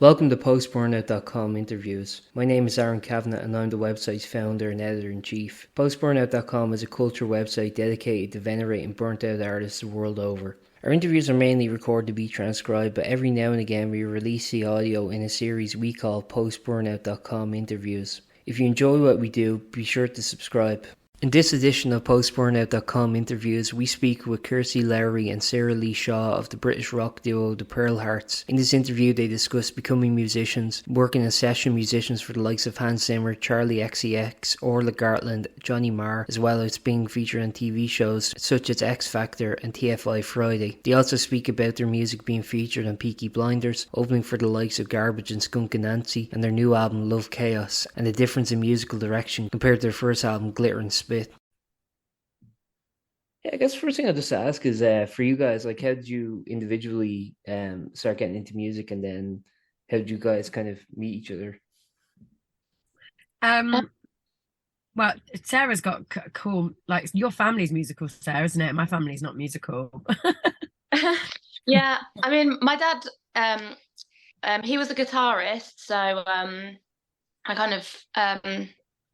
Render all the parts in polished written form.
Welcome to Post-Burnout.com interviews. My name is Aaron Kavanagh and I'm the website's founder and editor-in-chief. Post-Burnout.com is a culture website dedicated to venerating burnt-out artists the world over. Our interviews are mainly recorded to be transcribed, but every now and again we release the audio in a series we call Post-Burnout.com interviews. If you enjoy what we do, be sure to subscribe. In this edition of Post-Burnout.com interviews, we speak with Kirsty, Lowery and Sara Lee Shaw of the British rock duo the Pearl Harts. In this interview they discuss becoming musicians, working as session musicians for the likes of Hans Zimmer, Charli XCX, Orla Gartland, Marr, as well as being featured on TV shows such as X Factor and TFI Friday. They also speak about their music being featured on Peaky Blinders, opening for the likes of Garbage and Skunk Anansie, and their new album Love Chaos, and the difference in musical direction compared to their first album Glitter and Spit. Yeah, I guess first thing I'll just ask is for you guys, like how did you individually start getting into music, and then how did you guys kind of meet each other? Well, Sarah's got cool, like your family's musical, Sarah, isn't it? My family's not musical. Yeah, I mean, my dad, he was a guitarist, so I kind of,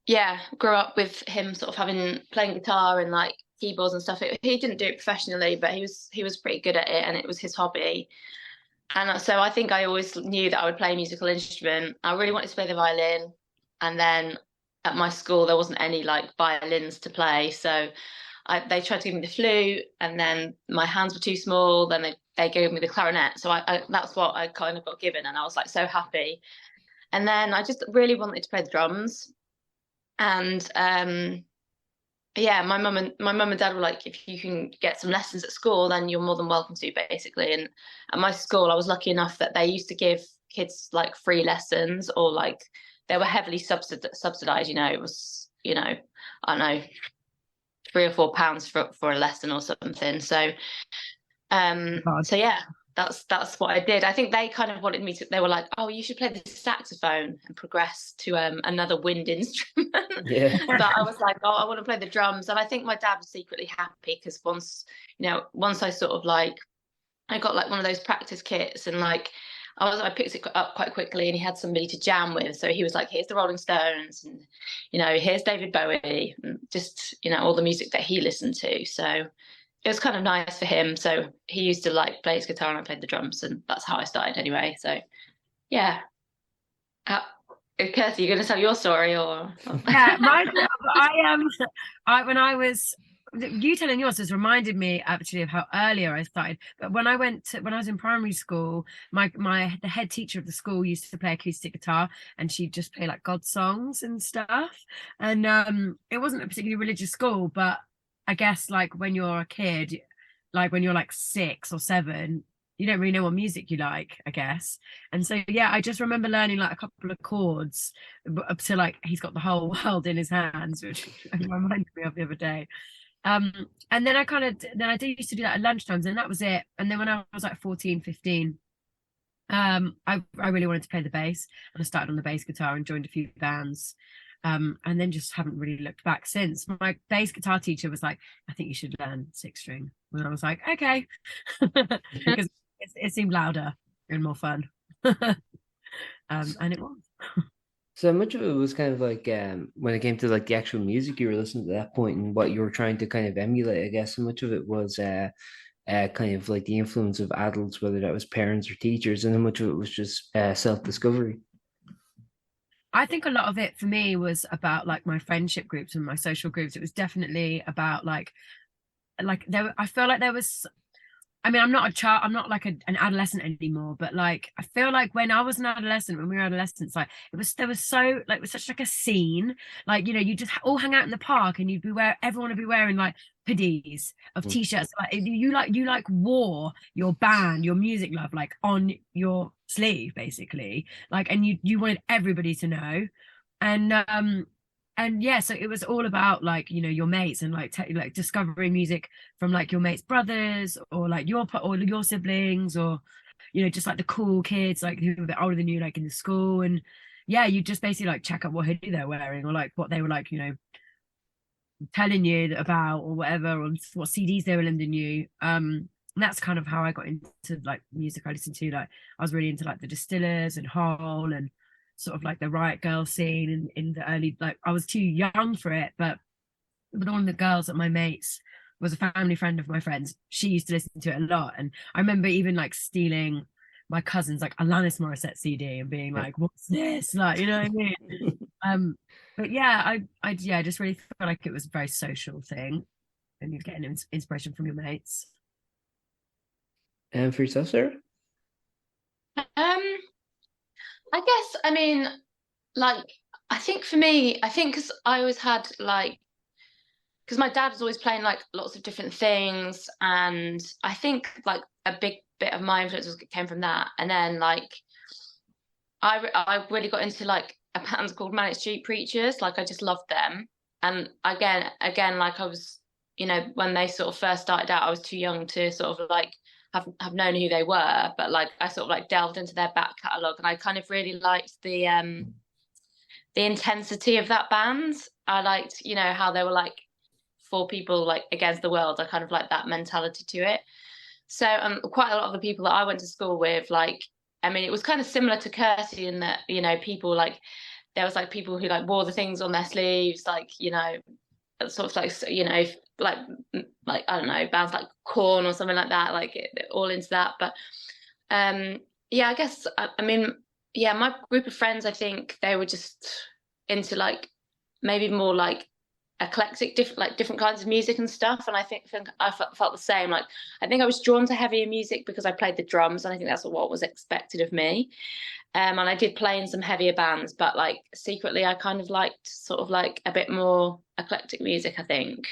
yeah, grew up with him sort of playing guitar and like keyboards and stuff. He didn't do it professionally, but he was pretty good at it, and it was his hobby. And so I think I always knew that I would play a musical instrument. I really wanted to play the violin, and then at my school there wasn't any like violins to play, so they tried to give me the flute, and then my hands were too small. Then they gave me the clarinet, so I that's what I kind of got given, and I was like so happy. And then I just really wanted to play the drums, and yeah, my mum and dad were like, if you can get some lessons at school, then you're more than welcome to, basically. And at my school, I was lucky enough that they used to give kids like free lessons, or like they were heavily subsidized. It was, I don't know, £3 or £4 for a lesson or something. So, so yeah, that's what I did. I think they kind of wanted me to. They were like, "Oh, you should play the saxophone and progress to another wind instrument." Yeah. But I was like, "Oh, I want to play the drums." And I think my dad was secretly happy because once I sort of like, I got like one of those practice kits, and like I picked it up quite quickly, and he had somebody to jam with. So he was like, "Here's the Rolling Stones, and here's David Bowie, and just all the music that he listened to." So it was kind of nice for him. So he used to like play his guitar, and I played the drums, and that's how I started anyway. So yeah. Kirsty, you're going to tell your story, or? Yeah, I when I was you telling yours has reminded me actually of how earlier I started. But when I was in primary school, the head teacher of the school used to play acoustic guitar, and she'd just play like God songs and stuff. And it wasn't a particularly religious school, but I guess like when you're a kid, like when you're like 6 or 7, you don't really know what music you like, I guess. And so yeah, I just remember learning like a couple of chords up to like He's Got the Whole World in His Hands, which reminded me of the other day. And then I did used to do that at lunchtimes, and that was it. And then when I was like 14, 15, I really wanted to play the bass, and I started on the bass guitar and joined a few bands. And then just haven't really looked back since. My bass guitar teacher was like, "I think you should learn 6-string." And I was like, okay. Because it seemed louder and more fun. And it was. So much of it was kind of like when it came to like the actual music you were listening to at that point and what you were trying to kind of emulate, I guess so much of it was kind of like the influence of adults, whether that was parents or teachers, and then much of it was just self-discovery. I think a lot of it for me was about like my friendship groups and my social groups. It was definitely about like there. I feel like there was. I mean, I'm not a child. I'm not like an adolescent anymore. But like, I feel like when I was an adolescent, when we were adolescents, like there was so like it was such like a scene. Like you just all hang out in the park, and everyone would be wearing like hoodies of t-shirts. Like you like wore your band, your music love, like on your sleeve, basically. Like, and you wanted everybody to know, and yeah, so it was all about like your mates, and like like discovering music from like your mates' brothers, or like your siblings, or just like the cool kids like who were a bit older than you, like in the school. And yeah, you just basically like check out what hoodie they're wearing, or like what they were like telling you about, or whatever, or what CDs they were lending you. And that's kind of how I got into like music I listened to. Like I was really into like the Distillers and Hole and sort of like the Riot Girl scene in the early, like I was too young for it, but one of the girls at my mates was a family friend of my friends. She used to listen to it a lot. And I remember even like stealing my cousin's like Alanis Morissette CD and being like, what's this? Like, you know what I mean? But yeah, I just really felt like it was a very social thing and you're getting inspiration from your mates. And for yourself, Sarah? I guess, I mean, like, I think for me, I think because I always had like, because my dad was always playing like lots of different things, and I think like a big bit of my influence came from that. And then like, I really got into like a band called Manic Street Preachers. Like I just loved them. And again, like I was, you know, when they sort of first started out, I was too young to sort of like have known who they were, but like I sort of like delved into their back catalogue, and I kind of really liked the intensity of that band. I liked, you know, how they were like four people like against the world. I kind of like that mentality to it. So quite a lot of the people that I went to school with, like, I mean, it was kind of similar to Kirsty in that, you know, people like, there was like people who like wore the things on their sleeves, like, you know, sort of like, you know, like I don't know, bands like Korn or something like that, like all into that. But yeah, I guess I mean, yeah, my group of friends, I think they were just into like maybe more like eclectic, different kinds of music and stuff. And I think I felt the same. Like I think I was drawn to heavier music because I played the drums, and I think that's what was expected of me. And I did play in some heavier bands, but like secretly I kind of liked sort of like a bit more eclectic music, I think.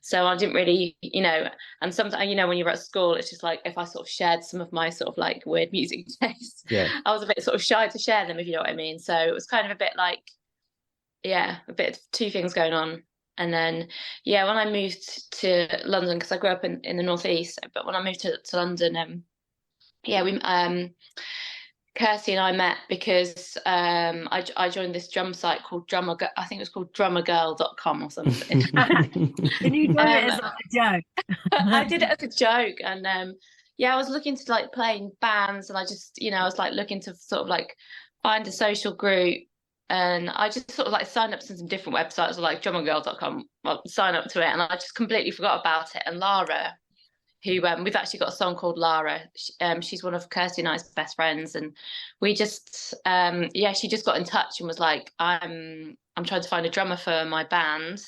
So I didn't really, you know, and sometimes, you know, when you're at school, it's just like if I sort of shared some of my sort of like weird music tastes, I was a bit sort of shy to share them, if you know what I mean. So it was kind of a bit like, yeah, a bit of two things going on. And then, yeah, when I moved to London, because I grew up in the Northeast, but when I moved to London, yeah, we Kirsty and I met because I joined this drum site called I think it was called drummergirl.com or something. Can you do it as a joke? I did it as a joke. And yeah, I was looking to like play in bands, and I just, you know, I was like looking to sort of like find a social group. And I just sort of like signed up to some different websites, like drummergirl.com, well, sign up to it. And I just completely forgot about it. And Lara, who we've actually got a song called Lara. She's one of Kirsty and I's best friends, and we just yeah, she just got in touch and was like, I'm trying to find a drummer for my band,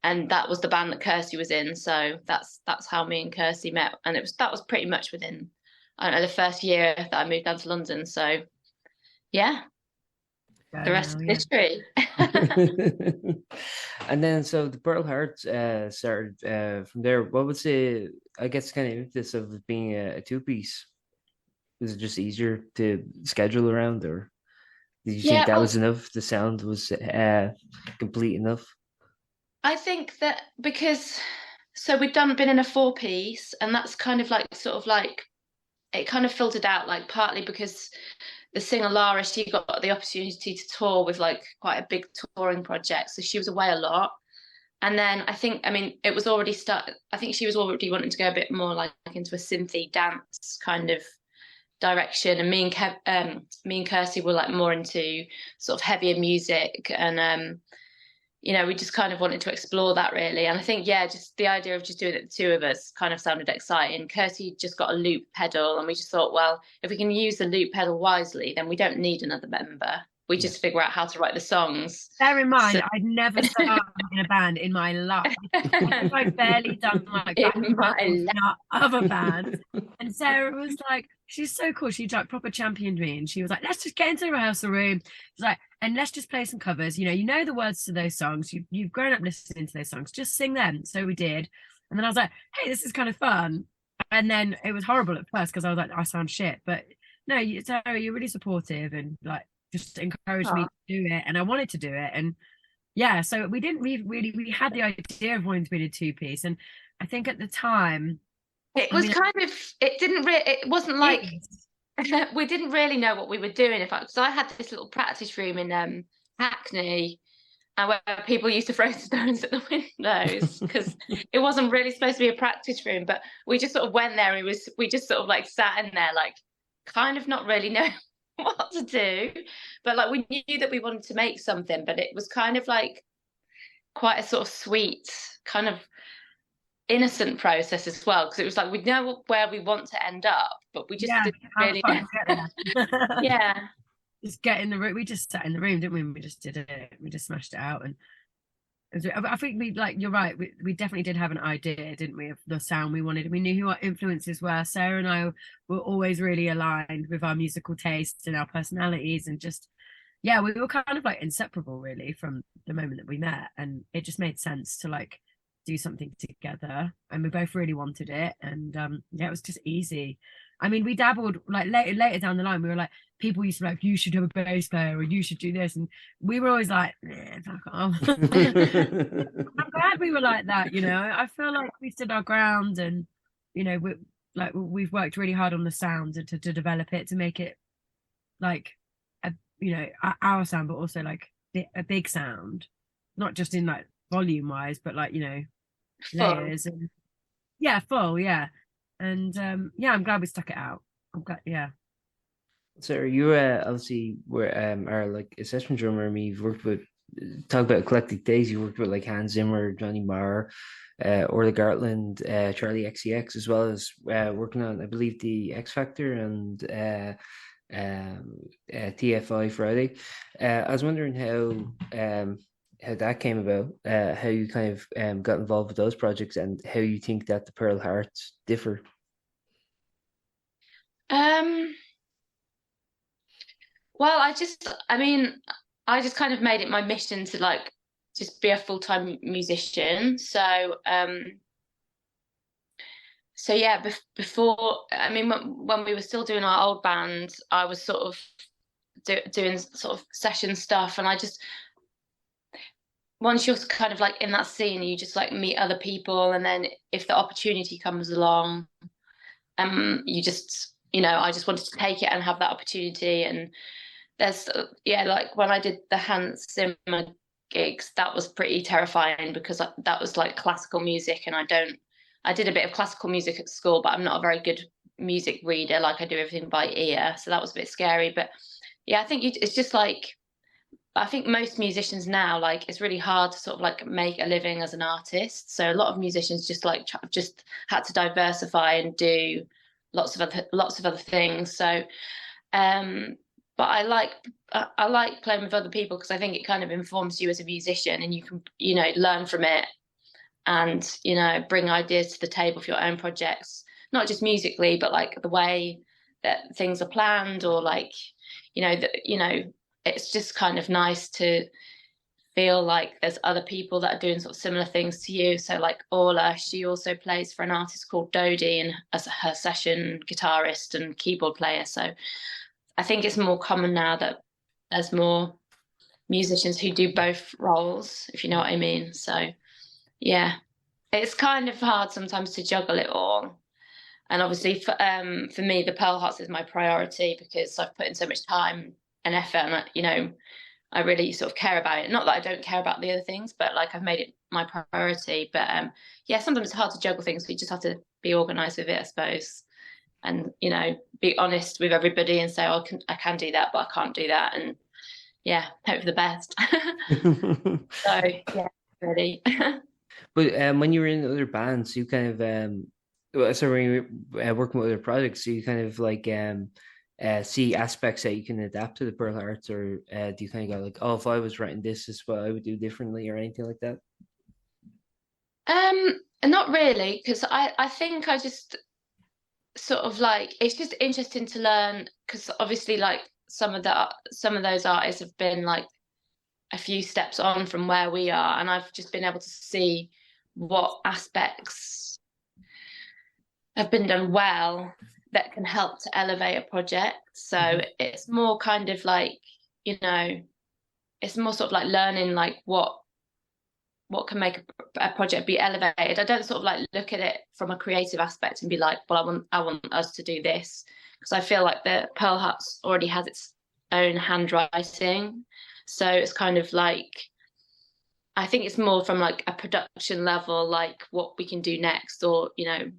and that was the band that Kirsty was in. So that's how me and Kirsty met, and that was pretty much within, I don't know, the first year that I moved down to London. So yeah. The rest is history. And then, so the Pearl Harts started from there. What was the, I guess, kind of impetus of it being a two-piece? Was it just easier to schedule around, or did you think that was enough? The sound was complete enough? I think that because, so we'd been in a four-piece, and that's kind of like sort of like, it kind of filtered out, like partly because the singer Lara, she got the opportunity to tour with like quite a big touring project, so she was away a lot. And then I think, I mean, it was already started. I think she was already wanting to go a bit more like into a synthy dance kind of direction, and me and Kirsty were like more into sort of heavier music, and you know, we just kind of wanted to explore that really. And I think, yeah, just the idea of just doing it, the two of us, kind of sounded exciting. Kirsty just got a loop pedal, and we just thought, well, if we can use the loop pedal wisely, then we don't need another member. We just figure out how to write the songs. Bear in mind, I'd never started in a band in my life. I've barely done like other bands. And Sarah was like, she's so cool. She like proper championed me, and she was like, let's just get into the rehearsal room. She's like, and let's just play some covers. You know the words to those songs. You've grown up listening to those songs. Just sing them. So we did. And then I was like, hey, this is kind of fun. And then it was horrible at first because I was like, I sound shit. But no, Sarah, you're really supportive and like just encouraged me to do it. And I wanted to do it. And yeah, so we had the idea of wanting to be a two-piece. And I think at the time, it wasn't like we didn't really know what we were doing. In fact, because I had this little practice room in Hackney, and where people used to throw stones at the windows because it wasn't really supposed to be a practice room, but we just sort of went there and we just sort of like sat in there like kind of not really knowing what to do, but like we knew that we wanted to make something, but it was kind of like quite a sort of sweet kind of innocent process as well, because it was like we know where we want to end up, but we just didn't really yeah, just get in the room. We just sat in the room, didn't we? We just did it. We just smashed it out. And I think we, like, you're right, we definitely did have an idea, didn't we, of the sound we wanted. We knew who our influences were. Sarah and I were always really aligned with our musical tastes and our personalities, and just, yeah, we were kind of like inseparable really from the moment that we met, and it just made sense to like do something together, and we both really wanted it. And yeah, it was just easy. I mean, we dabbled like later down the line. We were like, people used to be like, you should have a bass player, or you should do this, and we were always like, fuck off. I'm glad we were like that, you know. I feel like we stood our ground, and you know, we've worked really hard on the sound and to develop it, to make it like a, you know, our sound, but also like a big sound, not just in like volume wise, but like, you know, layers and yeah, full, yeah. And yeah, I'm glad we stuck it out. I'm glad, yeah. So you obviously are like a session drummer. I mean, you've worked with, talk about eclectic days. You worked with like Hans Zimmer, Johnny Marr, Orla Gartland, Charli XCX, as well as working on, I believe, the X Factor and TFI Friday. I was wondering how that came about, how you kind of got involved with those projects, and how you think that the Pearl Harts differ. Well, I just kind of made it my mission to like just be a full-time musician. So yeah, before, I mean, when we were still doing our old band, I was sort of doing sort of session stuff, and I just, once you're kind of like in that scene, you just like meet other people, and then if the opportunity comes along, you just, you know, I just wanted to take it and have that opportunity. And there's, yeah, like when I did the Hans Zimmer gigs, that was pretty terrifying, because that was like classical music, and I did a bit of classical music at school, but I'm not a very good music reader. Like, I do everything by ear, so that was a bit scary. But yeah, I think it's just like, I think most musicians now, like, it's really hard to sort of like make a living as an artist. So a lot of musicians just like just had to diversify and do lots of other things. So but I like playing with other people, because I think it kind of informs you as a musician, and you can, you know, learn from it, and, you know, bring ideas to the table for your own projects, not just musically, but like the way that things are planned, or like, you know, it's just kind of nice to feel like there's other people that are doing sort of similar things to you. So like Orla, she also plays for an artist called Dodie, and as her session guitarist and keyboard player. So I think it's more common now that there's more musicians who do both roles, if you know what I mean. So yeah, it's kind of hard sometimes to juggle it all. And obviously for me, the Pearl Harts is my priority, because I've put in so much time and effort, and, you know, I really sort of care about it. Not that I don't care about the other things, but like, I've made it my priority. But yeah, sometimes it's hard to juggle things. So you just have to be organised with it, I suppose. And, you know, be honest with everybody and say, oh, I can do that, but I can't do that. And yeah, hope for the best. So yeah, ready. But when you were in other bands, you kind of so when you were working with other projects, so you kind of like see aspects that you can adapt to the Pearl Harts, or do you kind of go like, oh, if I was writing this is what I would do differently, or anything like that? Not really, because I think I just sort of like, it's just interesting to learn, because obviously like some of those artists have been like a few steps on from where we are, and I've just been able to see what aspects have been done well that can help to elevate a project. So it's more kind of like, you know, it's more sort of like learning like what can make a project be elevated. I don't sort of like look at it from a creative aspect and be like, well, I want us to do this, because I feel like the Pearl Harts already has its own handwriting. So it's kind of like, I think it's more from like a production level, like what we can do next, or you know,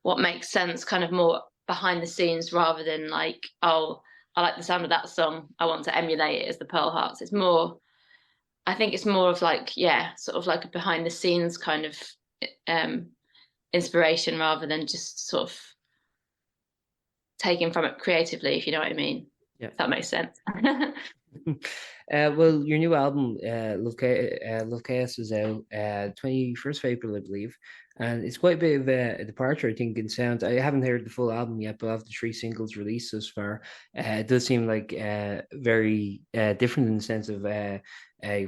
what makes sense, kind of more behind the scenes, rather than like, oh, I like the sound of that song, I want to emulate it as the Pearl Harts. It's more, I think it's more of like, yeah, sort of like a behind the scenes kind of inspiration, rather than just sort of taking from it creatively, if you know what I mean. Yeah. If that makes sense. Well, your new album, Love Chaos, is out 21st of April, I believe, and it's quite a bit of a departure, I think, in sound. I haven't heard the full album yet, but of the 3 singles released thus far, it does seem like very different in the sense of a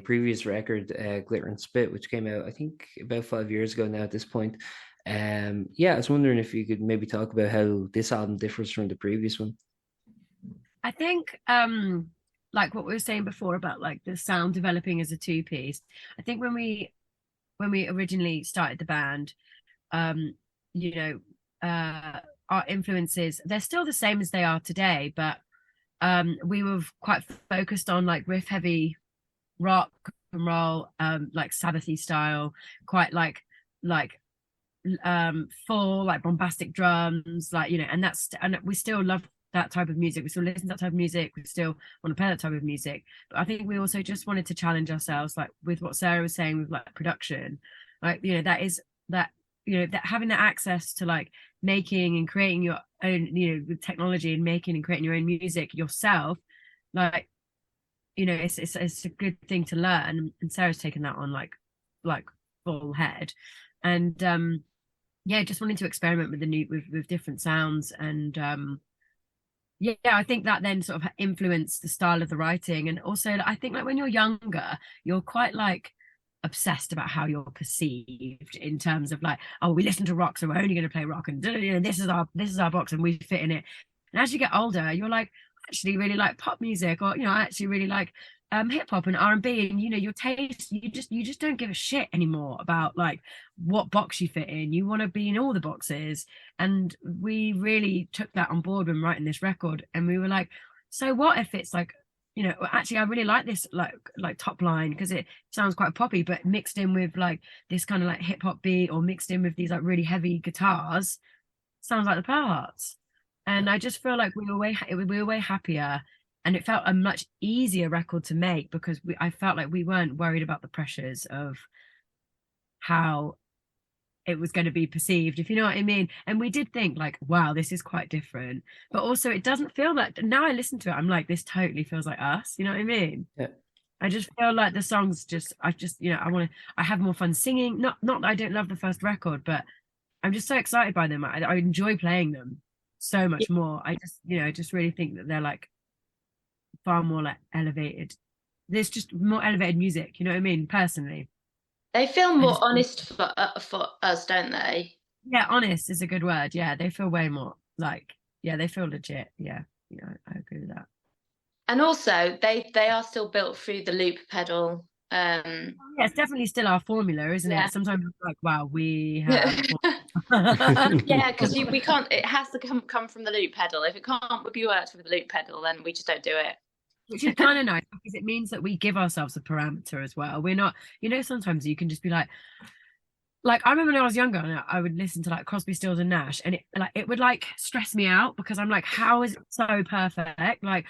previous record, Glitter and Spit, which came out, I think, about 5 years ago now at this point. Yeah, I was wondering if you could maybe talk about how this album differs from the previous one. I think like what we were saying before about like the sound developing as a two-piece. I think when we originally started the band, you know, our influences, they're still the same as they are today, but we were quite focused on like riff heavy rock and roll, like Sabbathy style, quite like full like bombastic drums, like, you know, and we still love that type of music. We still listen to that type of music. We still want to play that type of music. But I think we also just wanted to challenge ourselves, like with what Sara was saying with like production, like, you know, that having that access to like making and creating your own, you know, with technology and making and creating your own music yourself, like, you know, it's a good thing to learn. And Sarah's taken that on like full head. And yeah, just wanting to experiment with with different sounds. And yeah, I think that then sort of influenced the style of the writing. And also I think like when you're younger, you're quite like obsessed about how you're perceived in terms of like, oh, we listen to rock, so we're only going to play rock, and you know, this is our box and we fit in it. And as you get older, you're like, I actually really like pop music, or, you know, I actually really like hip hop and R&B, and, you know, your taste, you just don't give a shit anymore about like what box you fit in. You want to be in all the boxes. And we really took that on board when writing this record, and we were like, so what if it's like, you know, actually I really like this like top line because it sounds quite poppy, but mixed in with like this kind of like hip hop beat, or mixed in with these like really heavy guitars, sounds like the Pearl Harts. And I just feel like we were way happier. And it felt a much easier record to make because I felt like we weren't worried about the pressures of how it was going to be perceived, if you know what I mean. And we did think like, wow, this is quite different. But also it doesn't feel like, now I listen to it, I'm like, this totally feels like us. You know what I mean? Yeah. I just feel like the songs you know, I have more fun singing. Not that I don't love the first record, but I'm just so excited by them. I enjoy playing them so much more. I just, you know, just really think that they're like far more like elevated. There's just more elevated music, you know what I mean? Personally, they feel more honest for us, don't they? Yeah, honest is a good word. Yeah, they feel way more like, yeah, they feel legit. Yeah, I agree with that. And also they are still built through the loop pedal. Yeah, it's definitely still our formula, isn't it? Sometimes it's like, wow, we have yeah, because we can't, it has to come from the loop pedal. If it can't be worked with the loop pedal, then we just don't do it. Which is kind of nice because it means that we give ourselves a parameter as well. We're not, you know, sometimes you can just be like I remember when I was younger and I would listen to like Crosby, Stills and Nash, and it would like stress me out because I'm like, how is it so perfect? Like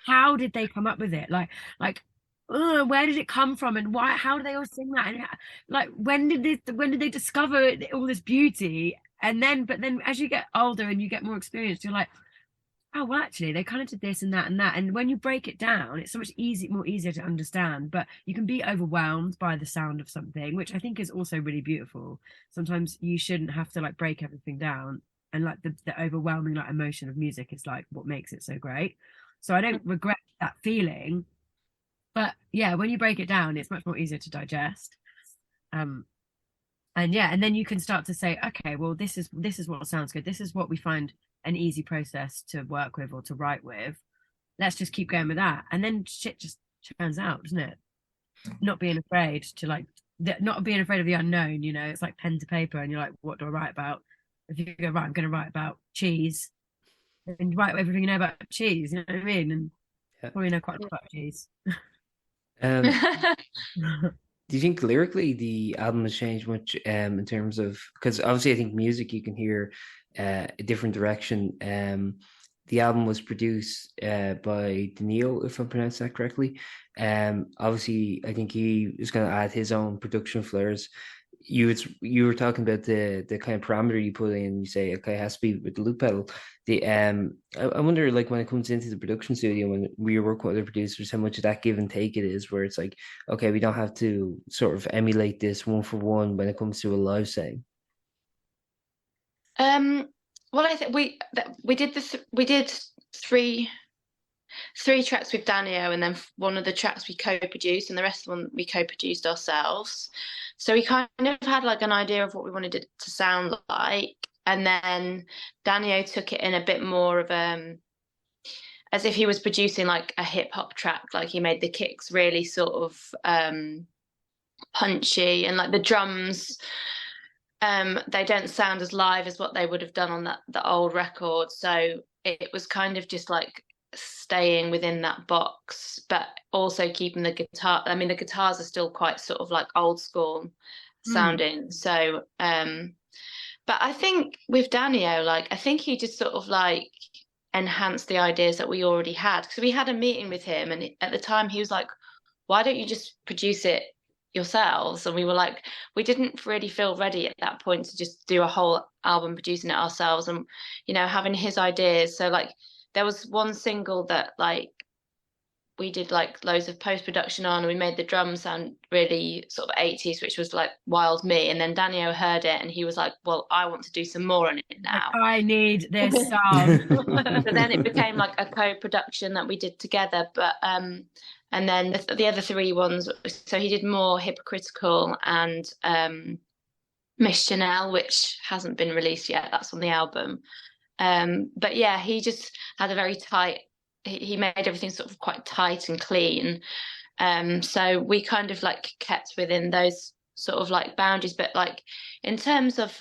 how did they come up with it? Like where did it come from, and why? How do they all sing that? And like when did they discover all this beauty? And then, but then as you get older and you get more experience, you're like, oh, well, actually, they kind of did this and that and that. And when you break it down, it's so much more easier to understand. But you can be overwhelmed by the sound of something, which I think is also really beautiful. Sometimes you shouldn't have to like break everything down. And like the overwhelming like emotion of music is like what makes it so great. So I don't regret that feeling. But yeah, when you break it down, it's much more easier to digest. And yeah, and then you can start to say, okay, well, this is what sounds good. This is what we find an easy process to work with or to write with. Let's just keep going with that. And then shit just turns out, doesn't it? Not being afraid to like, not being afraid of the unknown, you know, it's like pen to paper and you're like, what do I write about? If you go, right, I'm going to write about cheese, and write everything you know about cheese, you know what I mean? And probably know quite a lot about cheese. Do you think lyrically the album has changed much in terms of, because obviously I think music you can hear a different direction. The album was produced by Daniil, if I'm pronouncing that correctly. Obviously I think he is going to add his own production flares. You were talking about the kind of parameter you put in. You say okay, it has to be with the loop pedal. I wonder, like, when it comes into the production studio, when we work with other producers, how much of that give and take it is, where it's like, okay, we don't have to sort of emulate this one for one when it comes to a live setting. Well, I think we did three tracks with Danio, and then one of the tracks we co-produced, and the rest of the one we co-produced ourselves. So we kind of had like an idea of what we wanted it to sound like, and then Danio took it in a bit more of as if he was producing like a hip hop track. Like he made the kicks really sort of punchy, and like the drums, they don't sound as live as what they would have done on the old record. So it was kind of just like staying within that box, but also keeping the guitar. I mean, the guitars are still quite sort of like old school sounding. So, but I think with Danio, like, I think he just sort of like enhanced the ideas that we already had. Because we had a meeting with him, and at the time he was like, why don't you just produce it yourselves? And we were like, we didn't really feel ready at that point to just do a whole album producing it ourselves, and, you know, having his ideas. So like, there was one single that like we did like loads of post-production on, and we made the drums sound really sort of 80s, which was like Wild Me. And then Danio heard it and he was like, well, I want to do some more on it now. I need this song. So then it became like a co-production that we did together. But and then the other three ones, so he did more Hypocritical and Miss Chanel, which hasn't been released yet. That's on the album. But yeah, he just had a very tight, he made everything sort of quite tight and clean. So we kind of like kept within those sort of like boundaries. But like in terms of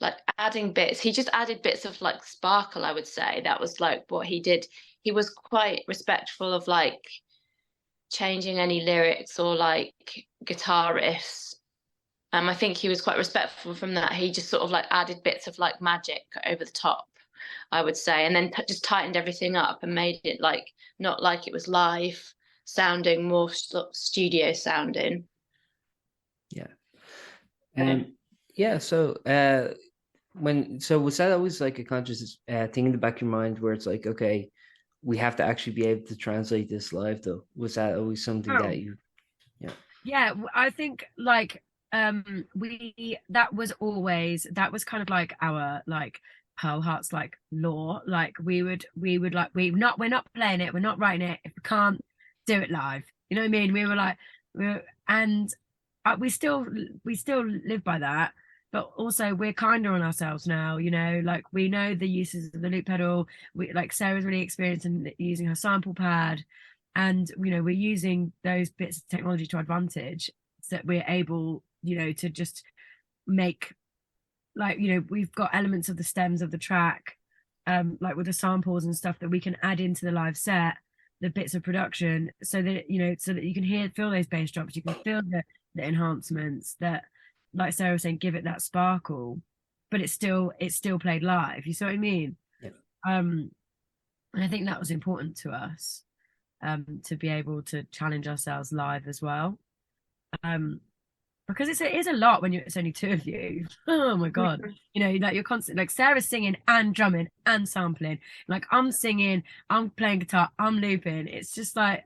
like adding bits, he just added bits of like sparkle, I would say. That was like what he did. He was quite respectful of like changing any lyrics or like guitar riffs. I think he was quite respectful from that. He just sort of like added bits of like magic over the top, I would say, and then just tightened everything up and made it like not like it was live sounding, more studio sounding. Yeah. Yeah. So was that always like a conscious thing in the back of your mind, where it's like, okay, we have to actually be able to translate this live though? Was that always something that you? Yeah, I think like that was kind of like our like Pearl Harts like law. Like we would like, we're not playing it, we're not writing it if we can't do it live. You know what I mean? We were like, we still live by that, but also we're kinder on ourselves now. You know, like we know the uses of the loop pedal. We like Sarah's really experienced in using her sample pad, and you know, we're using those bits of technology to advantage, so that we're able, you know, to just make, like, you know, we've got elements of the stems of the track, like with the samples and stuff that we can add into the live set, the bits of production, so that, you know, so that you can feel those bass drops, you can feel the enhancements that, like Sarah was saying, give it that sparkle, but it's still played live. You see what I mean? Yeah. And I think that was important to us, to be able to challenge ourselves live as well. Because it is a lot when it's only two of you. Oh my god, you know, like you're constant, like Sarah's singing and drumming and sampling, like I'm singing, I'm playing guitar, I'm looping. It's just like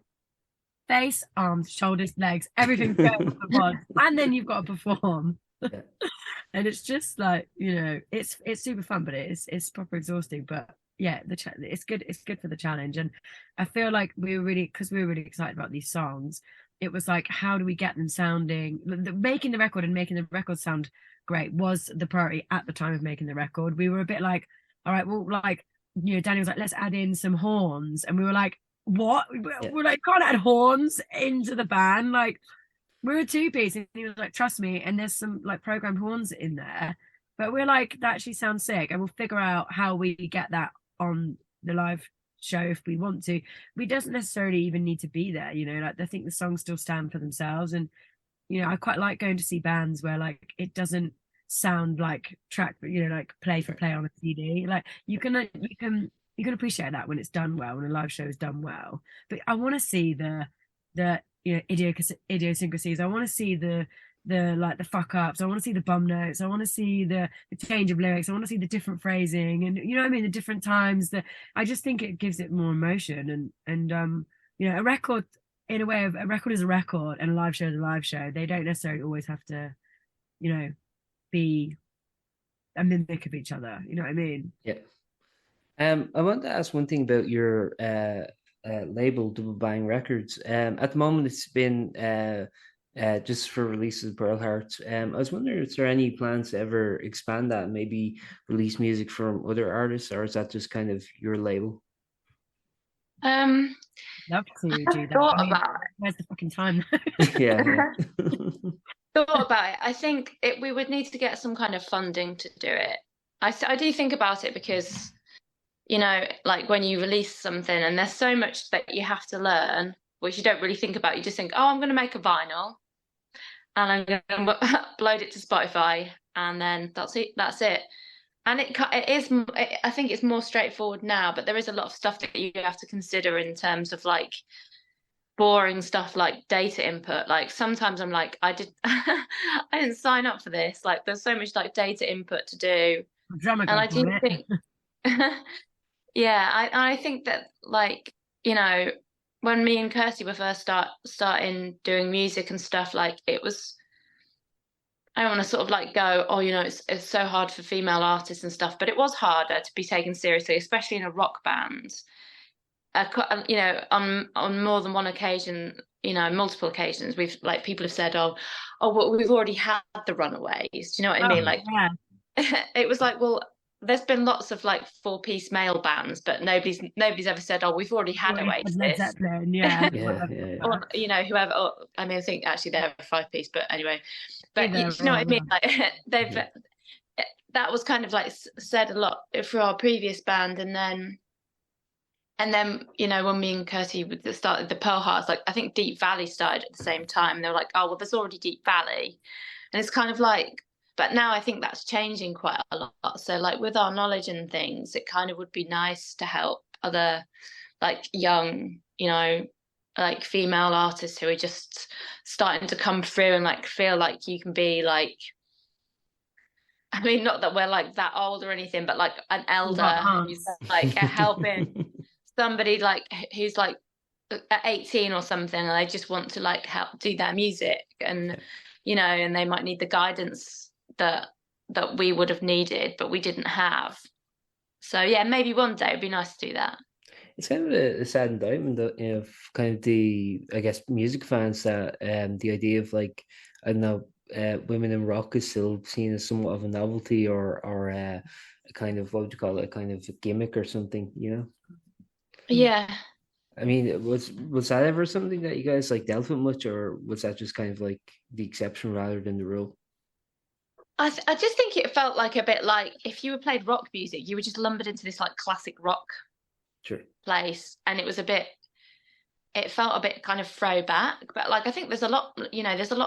face, arms, shoulders, legs, everything's going at once, and then you've got to perform. Yeah. And it's just like, you know, it's super fun, but it's proper exhausting. But yeah, it's good for the challenge. And I feel like we were really excited about these songs. It was like, how do we get them sounding? Making the record and making the record sound great was the priority at the time of making the record. We were a bit like, all right, well, like, you know, Danny was like, let's add in some horns. And we were like, what? Yeah. We're like, can't add horns into the band. Like, we're a two-piece. And he was like, trust me. And there's some like programmed horns in there. But we're like, that actually sounds sick. And we'll figure out how we get that on the live show if we want to. We doesn't necessarily even need to be there, like I think the songs still stand for themselves. And I quite like going to see bands where like it doesn't sound like track, like play for play on a CD. Like you can appreciate that when it's done well, when a live show is done well. But I want to see the idiosyncrasies. I want to see the like the fuck ups. I want to see the bum notes. I want to see the change of lyrics. I want to see the different phrasing, and you know what I mean, the different times. I just think it gives it more emotion. And a record, in a way, a record is a record, and a live show is a live show. They don't necessarily always have to, be a mimic of each other. You know what I mean? Yeah. I want to ask one thing about your label, Double Bang Records. At the moment, it's been just for releases of Pearl Harts. I was wondering, is there any plans to ever expand that and maybe release music from other artists, or is that just kind of your label? Love to do that. Thought about it. Where's the fucking time? Yeah. Thought about it. I think we would need to get some kind of funding to do it. I do think about it because, like when you release something and there's so much that you have to learn, which you don't really think about. You just think, oh, I'm going to make a vinyl and I'm going to upload it to Spotify, and then that's it. And it is, I think it's more straightforward now, but there is a lot of stuff that you have to consider in terms of like boring stuff like data input. Like sometimes I'm like, I didn't sign up for this. Like there's so much like data input to do. And I do think, yeah, I think that like, when me and Kirsty were first starting doing music and stuff, like it was, I don't want to sort of like go, oh, it's so hard for female artists and stuff, but it was harder to be taken seriously, especially in a rock band. On more than one occasion, multiple occasions, people have said, oh, well, we've already had the Runaways. Do you know what I mean? Like, yeah. It was like, well, there's been lots of like 4-piece male bands, but nobody's ever said, oh, we've already had Oasis. Yeah. Or, whoever. Or, I mean, I think actually they're a 5-piece, but anyway. But you know what I mean? Like that was kind of like said a lot for our previous band, and then when me and Kirsty started the Pearl Harts, like I think Deep Valley started at the same time. They were like, oh well, there's already Deep Valley, and it's kind of like, but now I think that's changing quite a lot. So like with our knowledge and things, it kind of would be nice to help other like young, like female artists who are just starting to come through and like feel like you can be like, I mean, not that we're like that old or anything, but like an elder who's like helping somebody like who's like at 18 or something, and they just want to like help do their music, and and they might need the guidance that we would have needed but we didn't have. So yeah, maybe one day it'd be nice to do that. It's kind of a sad indictment of kind of the, I guess, music fans that the idea of like, I don't know, women in rock is still seen as somewhat of a novelty or a kind of, what would you call it, a kind of a gimmick or something, Yeah. I mean, was that ever something that you guys like dealt with much, or was that just kind of like the exception rather than the rule? I just think it felt like a bit like if you played rock music, you were just lumbered into this like classic rock place, and it felt a bit kind of throwback. But like I think there's a lot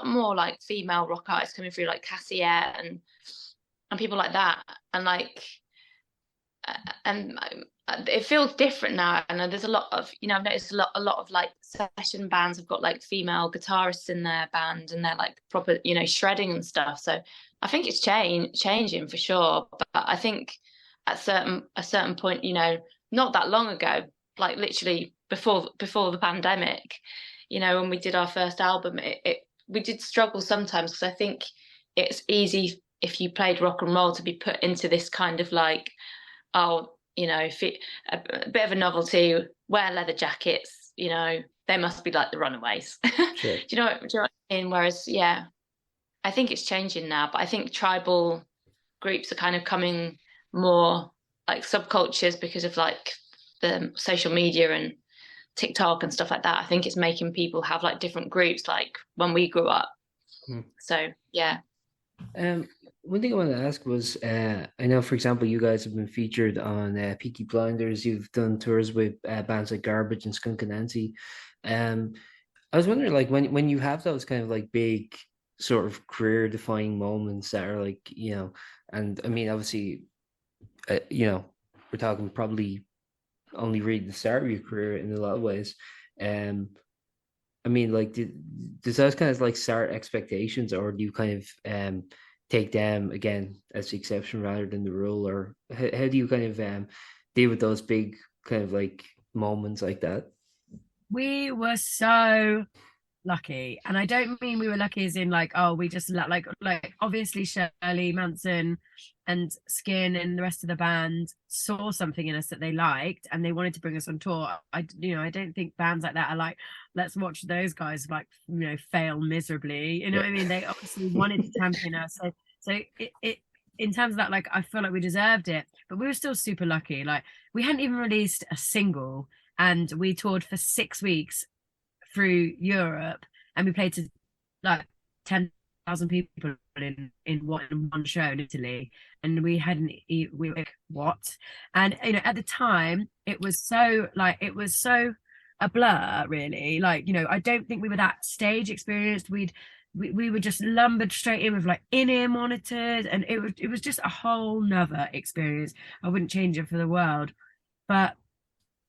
more like female rock artists coming through, like Cassiette and people like that, and like and it feels different now. And there's a lot of I've noticed a lot of like session bands have got like female guitarists in their band, and they're like proper shredding and stuff. So I think it's changing for sure. But I think at a certain point, not that long ago, like literally before the pandemic, when we did our first album, we did struggle sometimes, because I think it's easy if you played rock and roll to be put into this kind of like, a bit of a novelty, wear leather jackets, they must be like the Runaways. Sure. Do you know what I mean? Whereas, yeah, I think it's changing now, but I think tribal groups are kind of coming more like subcultures because of like the social media and TikTok and stuff like that. I think it's making people have like different groups like when we grew up. So yeah. one thing I wanted to ask was, I know, for example, you guys have been featured on Peaky Blinders. You've done tours with bands like Garbage and Skunk Anansie. Um, I was wondering, like, when you have those kind of like big sort of career-defining moments that are like, and I mean, obviously, we're talking probably only really the start of your career in a lot of ways. Um, I mean, like, does those kind of like start expectations, or do you kind of take them again as the exception rather than the rule, or how do you kind of deal with those big kind of like moments like that? We were so lucky, and I don't mean we were lucky as in like, oh, we just like obviously Shirley Manson and Skin and the rest of the band saw something in us that they liked and they wanted to bring us on tour. I don't think bands like that are like, let's watch those guys like fail miserably, what I mean. They obviously wanted to champion us, so it in terms of that, like, I feel like we deserved it, but we were still super lucky. Like, we hadn't even released a single and we toured for 6 weeks through Europe, and we played to like 10,000 people in one show in Italy, and we were like, what? And at the time it was so a blur, really. Like, I don't think we were that stage experienced. We were just lumbered straight in with like in-ear monitors, and it was just a whole nother experience. I wouldn't change it for the world. But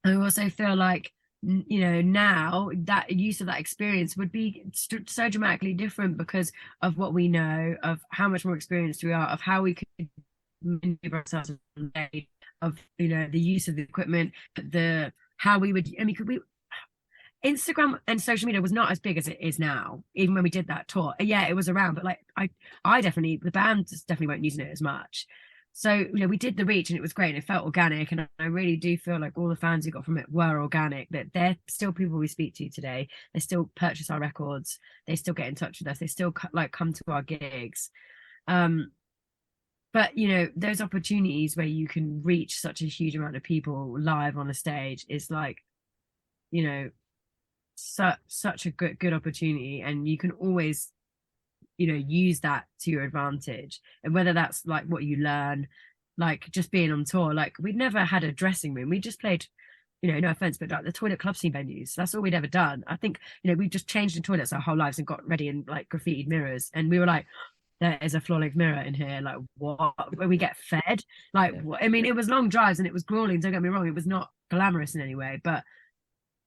I also feel like, now that use of that experience would be so dramatically different because of what we know, of how much more experienced we are, of how we could maneuver ourselves, of the use of the equipment, how we would. I mean, could we? Instagram and social media was not as big as it is now, even when we did that tour. Yeah, it was around, but like I definitely, the band definitely weren't using it as much. So, we did the reach and it was great and it felt organic. And I really do feel like all the fans we got from it were organic, that they're still people we speak to today. They still purchase our records. They still get in touch with us. They still come to our gigs. But, those opportunities where you can reach such a huge amount of people live on a stage is like, such a good opportunity. And you can always use that to your advantage, and whether that's like what you learn, like just being on tour. Like, we'd never had a dressing room. We just played, no offense, but like the toilet club scene venues, that's all we'd ever done. I think we just changed in toilets our whole lives and got ready in like graffitied mirrors, and we were like, there is a floor-length mirror in here, like, what? Where we get fed, like, what? I mean, it was long drives and it was grueling, don't get me wrong, it was not glamorous in any way, but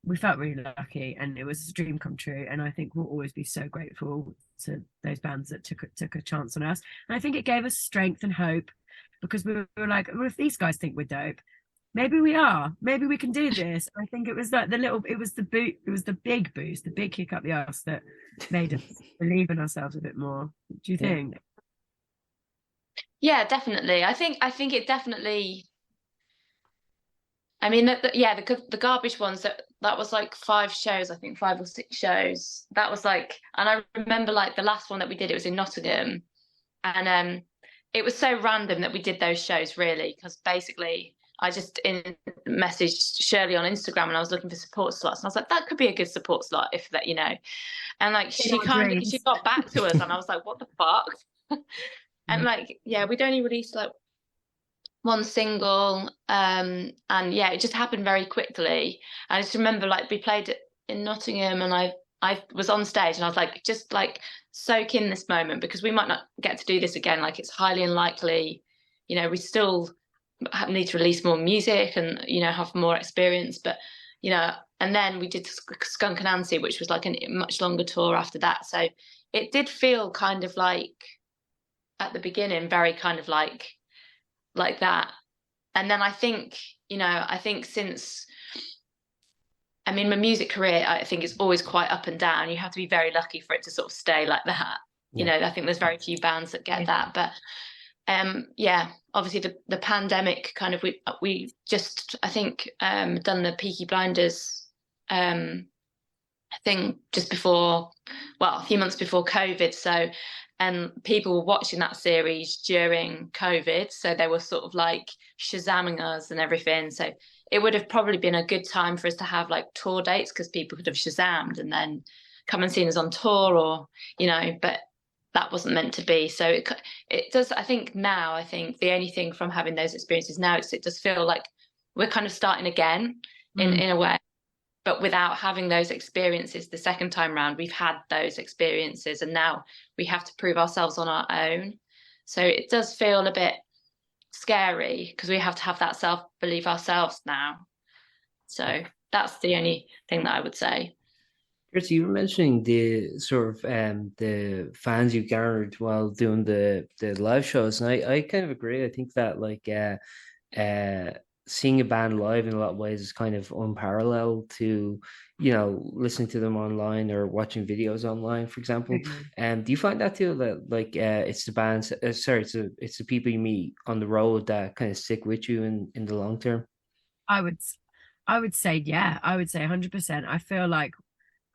we felt really lucky and it was a dream come true. And I think we'll always be so grateful to those bands that took a chance on us. And I think it gave us strength and hope, because we were like, well, if these guys think we're dope, maybe we are, maybe we can do this. I think it was like it was the big boost, the big kick up the arse that made us believe in ourselves a bit more. Do you think? Yeah, definitely. I think it definitely, I mean, the Garbage ones, that was like 5 shows, I think 5 or 6 shows. That was like, and I remember like the last one that we did, it was in Nottingham, and it was so random that we did those shows, really, because basically I just messaged Shirley on Instagram and I was looking for support slots, and I was like, that could be a good support slot if that, and like she got back to us, and I was like, what the fuck? And like, yeah, we'd only released like 1 single, and yeah, it just happened very quickly. I just remember like we played it in Nottingham, and I was on stage and I was like, just like soak in this moment, because we might not get to do this again. Like, it's highly unlikely. We still need to release more music and have more experience, but and then we did Skunk Anansie, which was like a much longer tour after that. So it did feel kind of like, at the beginning, very kind of like that. And then I think since, I mean, my music career, I think, is always quite up and down. You have to be very lucky for it to sort of stay like that. I think there's very few bands that get that. But yeah, obviously the pandemic kind of, we just, I think, done the Peaky Blinders thing just before, well, a few months before COVID. So, and people were watching that series during COVID, so they were sort of like Shazamming us and everything. So it would have probably been a good time for us to have like tour dates, because people could have Shazammed and then come and seen us on tour, or but that wasn't meant to be. So it does, I think the only thing from having those experiences now is it does feel like we're kind of starting again in a way, but without having those experiences the second time round. We've had those experiences and now we have to prove ourselves on our own. So it does feel a bit scary because we have to have that self-belief ourselves now. So that's the only thing that I would say. Kirsty, you were mentioning the sort of the fans you garnered while doing the live shows, and I kind of agree. I think that like seeing a band live in a lot of ways is kind of unparalleled to, you know, listening to them online or watching videos online, for example. Do you find that too, that like it's the bands, it's the people you meet on the road that kind of stick with you in the long term? I would say, yeah, I would say 100%. I feel like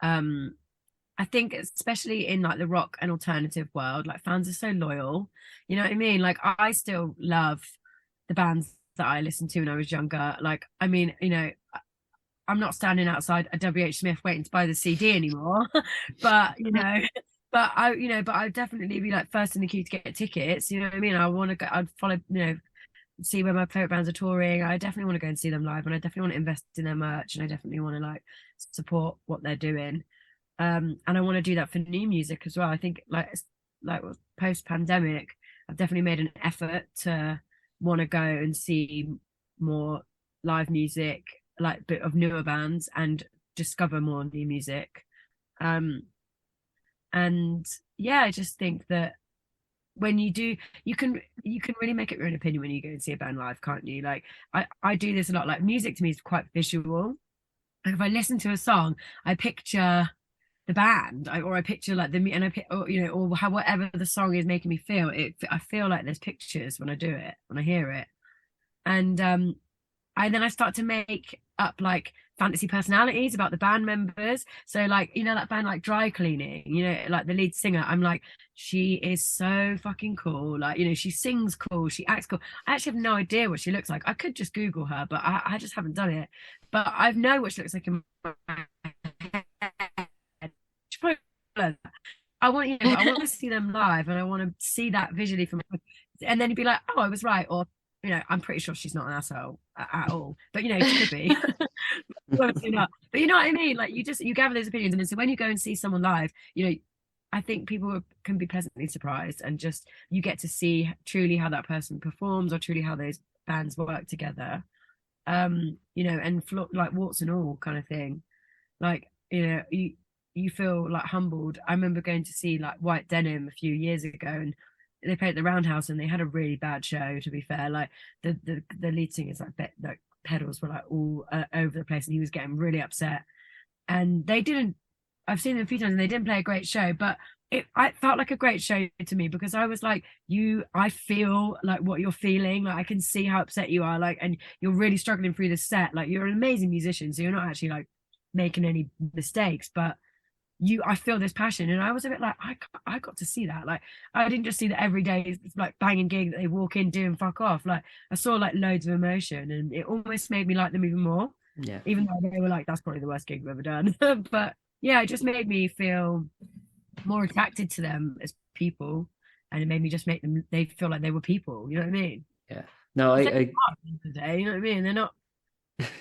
I think especially in like the rock and alternative world, like fans are so loyal. You know what I mean? Like I still love the bands that I listened to when I was younger. Like, I mean, you know, I'm not standing outside a WH Smith waiting to buy the CD anymore, but you know, but I'd definitely be like first in the queue to get tickets. You know what I mean? I want to go, I'd follow, you know, see where my favorite bands are touring. I definitely want to go and see them live, and I definitely want to invest in their merch, and I definitely want to like support what they're doing. And I want to do that for new music as well. I think like post pandemic, I've definitely made an effort to want to go and see more live music, like bit of newer bands, and discover more new music. And yeah, I just think that when you do, you can really make it your own opinion when you go and see a band live, can't you? Like I do this a lot. Like music to me is quite visual. Like if I listen to a song, I picture the band, or I picture like and I pick, or, you know, or how whatever the song is making me feel. I feel like there's pictures when I do it, when I hear it, and I start to make up like fantasy personalities about the band members. So like, you know, that band like Dry Cleaning, you know, like the lead singer, I'm like, she is so fucking cool. Like, you know, she sings cool, she acts cool. I actually have no idea what she looks like. I could just Google her, but I just haven't done it. But I know what she looks like in my head. I want, you know, I want to see them live, and I want to see that visually from, and then you'd be like, oh, I was right, or you know, I'm pretty sure she's not an asshole at all, but you know, she could be. Obviously not. But you know what I mean? Like you gather those opinions, and so when you go and see someone live, you know, I think people can be pleasantly surprised, and just you get to see truly how that person performs, or truly how those bands work together. You know, and like warts and all kind of thing. Like, you know, you feel like humbled. I remember going to see like White Denim a few years ago, and they played at the Roundhouse, and they had a really bad show, to be fair. Like the lead singer's like pedals were like all over the place, and he was getting really upset. And they didn't, I've seen them a few times, and they didn't play a great show, but I felt like a great show to me, because I was like, I feel like what you're feeling. Like I can see how upset you are, like, and you're really struggling through the set. Like you're an amazing musician, so you're not actually like making any mistakes, but I feel this passion. And I was a bit like, I got to see that. Like I didn't just see the everyday like banging gig that they walk in, do and fuck off. Like I saw like loads of emotion, and it almost made me like them even more. Yeah. Even though they were like, that's probably the worst gig we've ever done. But yeah, it just made me feel more attracted to them as people, and it made me just make them, they feel like they were people. You know what I mean? Yeah. No, I today, you know what I mean? They're not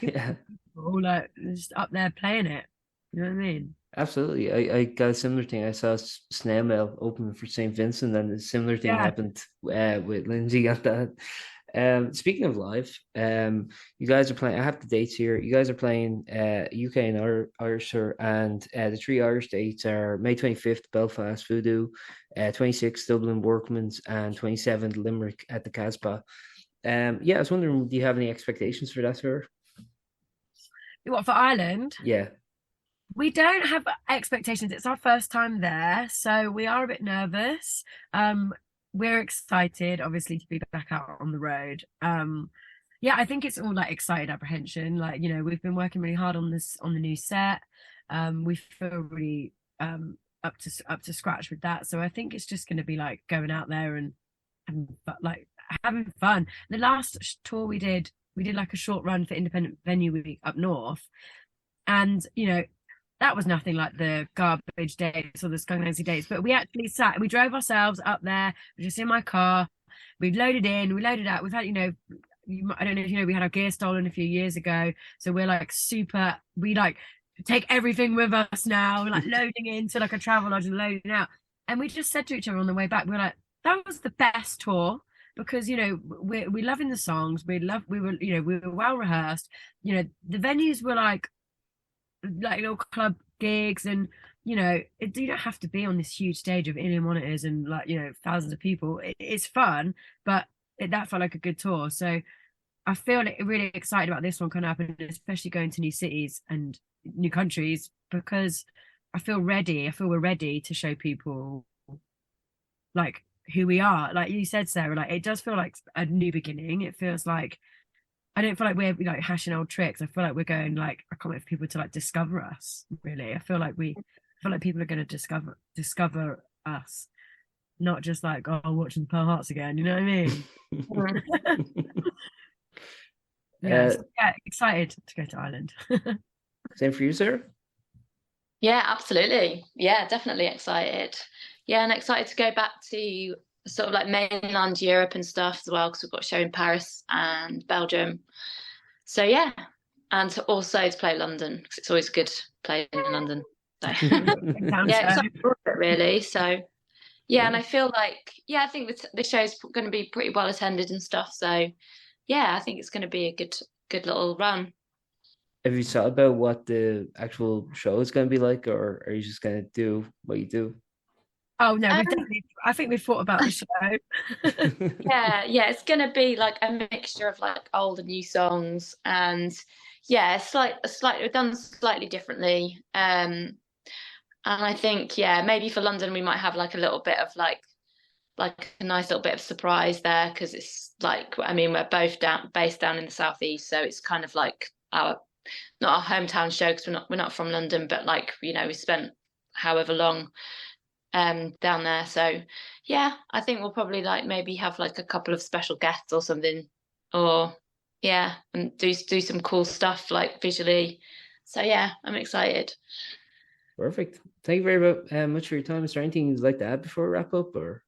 yeah. people, like they're just up there playing it. You know what I mean? Absolutely. I got a similar thing. I saw Snail Mail open for St. Vincent, and a similar thing happened with Lindsay at that. Speaking of live, you guys are playing, I have the dates here. You guys are playing UK and Irish tour, and the three Irish dates are May 25th, Belfast Voodoo, 26th, Dublin Workman's, and 27th, Limerick at the Casbah. Yeah, I was wondering, do you have any expectations for that tour? What, for Ireland? Yeah. We don't have expectations. It's our first time there, so we are a bit nervous. We're excited, obviously, to be back out on the road. Yeah, I think it's all like excited apprehension. Like, you know, we've been working really hard on the new set. We feel really up to scratch with that. So I think it's just going to be like going out there and having fun. The last tour we did like a short run for Independent Venue Week up north, and you know, that was nothing like the Garbage dates or the Skunk Anansie dates. But we actually we drove ourselves up there, just in my car. We loaded in, we loaded out. We've had, I don't know if you know, we had our gear stolen a few years ago. So we're like we like take everything with us now. We're like loading into like a travel lodge and loading out. And we just said to each other on the way back, we were like, that was the best tour. Because we're loving the songs, we were well rehearsed. The venues were like little club gigs, and you don't have to be on this huge stage of in-ear monitors and thousands of people. It's fun, but that felt like a good tour. So I feel really excited about this one coming up, and especially going to new cities and new countries, because I feel we're ready to show people like who we are. Like you said, Sarah, like it does feel like a new beginning. It feels like, I don't feel like we're like hashing old tricks. I feel like we're going like, I can't wait for people to like discover us, really. I feel like people are going to discover us, not just like, oh, watching Pearl Harts again, you know what I mean? Yeah, excited to go to Ireland. Same for you, Sarah? Yeah, absolutely. Yeah, definitely excited. Yeah, and excited to go back to sort of like mainland Europe and stuff as well, because we've got a show in Paris and Belgium. So yeah, and to play London, because it's always good playing in London. So yeah, excited for it really. So yeah, and I feel like, I think the show's going to be pretty well attended and stuff. So yeah, I think it's going to be a good little run. Have you thought about what the actual show is going to be like, or are you just going to do what you do? Oh no, I think we've thought about the show. yeah, it's going to be like a mixture of like old and new songs, and it's we've done slightly differently. And I think maybe for London we might have like a little bit of like a nice little bit of surprise there, because it's like, I mean, we're both based down in the southeast, so it's kind of like not our hometown show, because we're not from London, but like we spent however long down there. So yeah, I think we'll probably like maybe have like a couple of special guests or something, or and do some cool stuff like visually. So yeah, I'm excited. Perfect. Thank you very much for your time. Is there anything you'd like to add before we wrap up, or?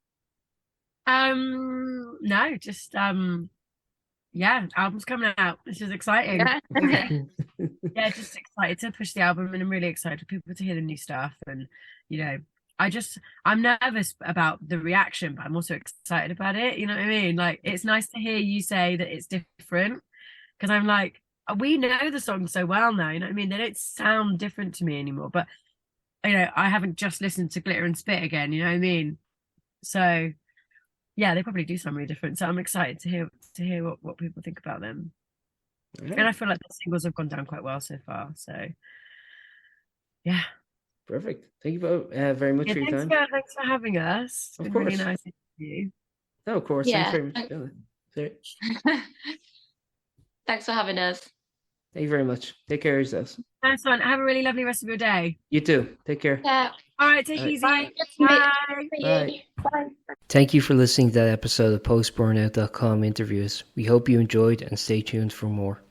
No, just album's coming out, which is exciting. Just excited to push the album, and I'm really excited for people to hear the new stuff. And I'm nervous about the reaction, but I'm also excited about it, you know what I mean? Like, it's nice to hear you say that it's different, because I'm like, we know the song so well now, you know what I mean? They don't sound different to me anymore, but I haven't just listened to Glitter and Spit again, you know what I mean? So yeah, they probably do sound really different. So I'm excited to hear what people think about them. Yeah. And I feel like the singles have gone down quite well so far. So yeah. Perfect. Thank you very much for your time. Thanks for having us. It's been really nice to meet you. No, of course. Yeah. Thanks very much. Thanks for having us. Thank you very much. Take care of yourselves. Nice one. Have a really lovely rest of your day. You too. Take care. Yeah. All right. Take it easy. Bye. Bye. Bye. Thank you for listening to that episode of Post-Burnout.com interviews. We hope you enjoyed, and stay tuned for more.